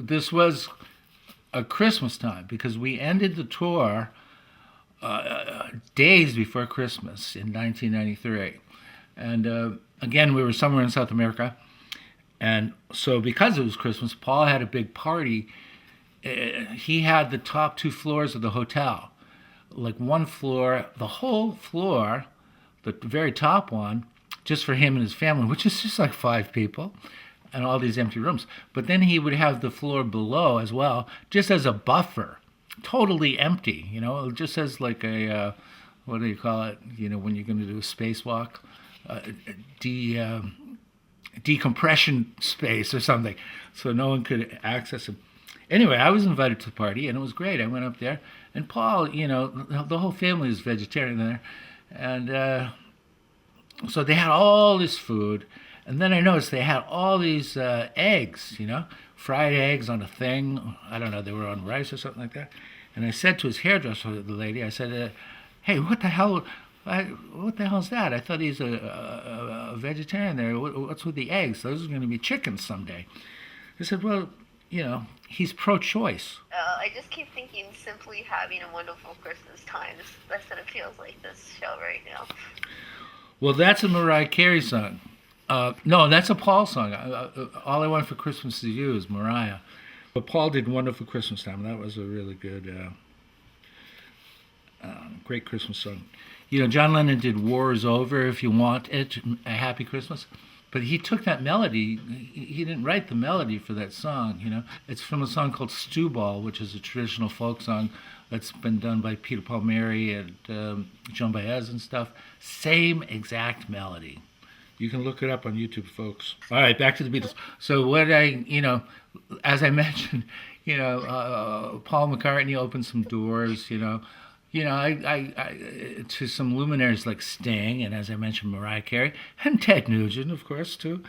this was a Christmas time because we ended the tour days before Christmas in 1993. And again, we were somewhere in South America. And so because it was Christmas, Paul had a big party. He had the top 2 floors of the hotel. Like one floor, the whole floor, the very top one, just for him and his family, which is just like 5 people, and all these empty rooms. But then he would have the floor below as well, just as a buffer, totally empty, just as like a, what do you call it, when you're going to do a spacewalk, decompression space or something, so no one could access him. Anyway, I was invited to the party, and it was great. I went up there, and Paul, the whole family is vegetarian there, and so they had all this food, and then I noticed they had all these eggs, fried eggs on a thing. I don't know, they were on rice or something like that. And I said to his hairdresser, the lady, I said, hey, what the hell is that? I thought he's a vegetarian there. What's with the eggs? Those are going to be chickens someday. He said, well, he's pro-choice. I just keep thinking simply having a wonderful Christmas time. That's what it feels like, this show right now. Well, that's a Mariah Carey song. No, that's a Paul song. All I Want for Christmas Is You is Mariah. But Paul did Wonderful Christmas Time. That was a really good, great Christmas song. John Lennon did War Is Over, If You Want It, A Happy Christmas. But he took that melody, he didn't write the melody for that song, It's from a song called Stew Ball, which is a traditional folk song that's been done by Peter Palmieri and Joan Baez and stuff. Same exact melody. You can look it up on YouTube, folks. All right, back to the Beatles. So what as I mentioned, Paul McCartney opened some doors, I to some luminaries like Sting, and as I mentioned, Mariah Carey, and Ted Nugent, of course, too.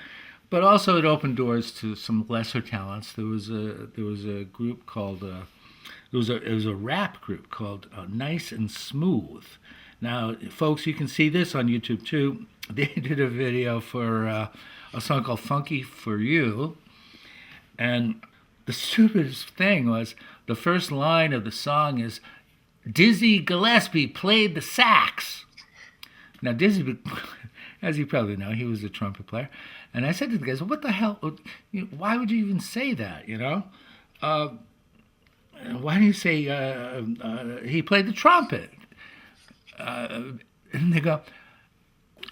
But also it opened doors to some lesser talents. There was a group called it was a rap group called Nice and Smooth. Now, folks, you can see this on YouTube too. They did a video for a song called Funky for You, and the stupidest thing was the first line of the song is, Dizzy Gillespie played the sax. Now, Dizzy, as you probably know, he was a trumpet player. And I said to the guys, what the hell? Why would you even say that, Why do you say he played the trumpet? And they go,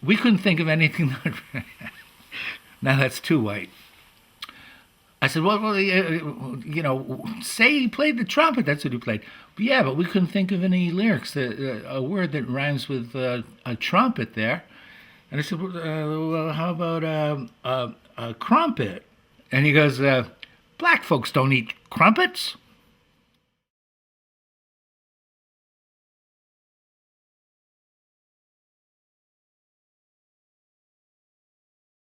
we couldn't think of anything. Now that's too white. I said, well, say he played the trumpet. That's what he played. But yeah, but we couldn't think of any lyrics, a word that rhymes with a trumpet there. And I said, well, how about a crumpet? And he goes, black folks don't eat crumpets.